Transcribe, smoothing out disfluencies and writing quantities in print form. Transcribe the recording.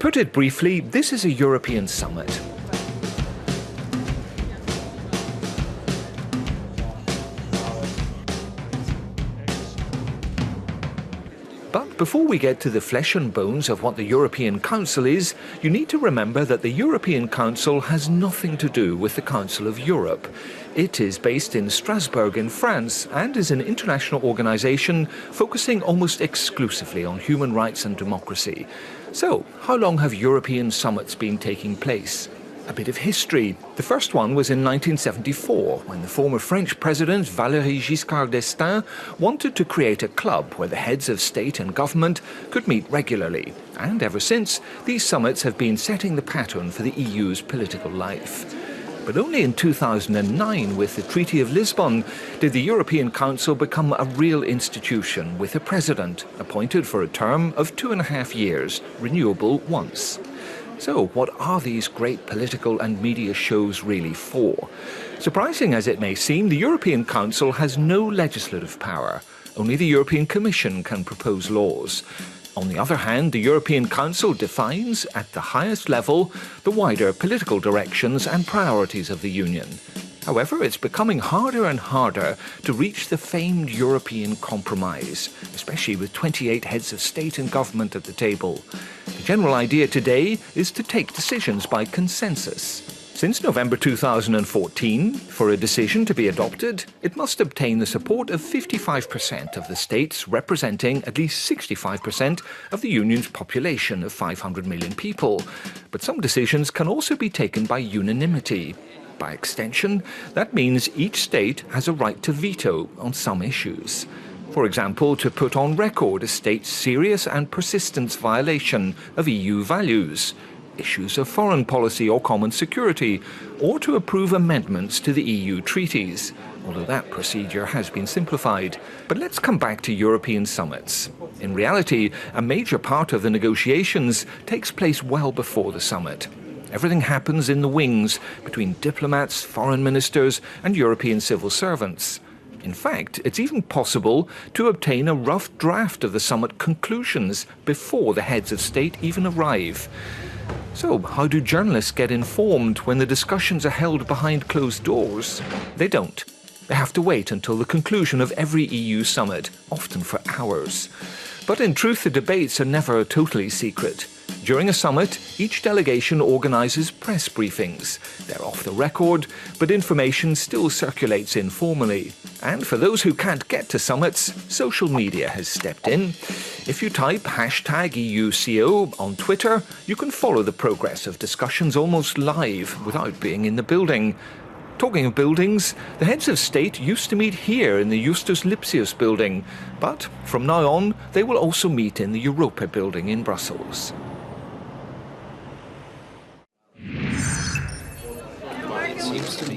put it briefly, this is a European summit. But before we get to the flesh and bones of what the European Council is, you need to remember that the European Council has nothing to do with the Council of Europe. It is based in Strasbourg in France and is an international organisation focusing almost exclusively on human rights and democracy. So, how long have European summits been taking place? A bit of history. The first one was in 1974, when the former French President Valéry Giscard d'Estaing wanted to create a club where the heads of state and government could meet regularly. And ever since, these summits have been setting the pattern for the EU's political life. But only in 2009, with the Treaty of Lisbon, did the European Council become a real institution with a president appointed for a term of 2.5 years, renewable once. So, what are these great political and media shows really for? Surprising as it may seem, the European Council has no legislative power. Only the European Commission can propose laws. On the other hand, the European Council defines, at the highest level, the wider political directions and priorities of the Union. However, it's becoming harder and harder to reach the famed European compromise, especially with 28 heads of state and government at the table. The general idea today is to take decisions by consensus. Since November 2014, for a decision to be adopted, it must obtain the support of 55% of the states representing at least 65% of the Union's population of 500 million people. But some decisions can also be taken by unanimity. By extension, that means each state has a right to veto on some issues. For example, to put on record a state's serious and persistent violation of EU values, issues of foreign policy or common security, or to approve amendments to the EU treaties, although that procedure has been simplified. But let's come back to European summits. In reality, a major part of the negotiations takes place well before the summit. Everything happens in the wings between diplomats, foreign ministers and European civil servants. In fact, it's even possible to obtain a rough draft of the summit conclusions before the heads of state even arrive. So, how do journalists get informed when the discussions are held behind closed doors? They don't. They have to wait until the conclusion of every EU summit, often for hours. But in truth, the debates are never totally secret. During a summit, each delegation organises press briefings. They're off the record, but information still circulates informally. And for those who can't get to summits, social media has stepped in. If you type #EUCO on Twitter, you can follow the progress of discussions almost live without being in the building. Talking of buildings, the heads of state used to meet here in the Justus Lipsius building, but from now on they will also meet in the Europa building in Brussels. Seems to be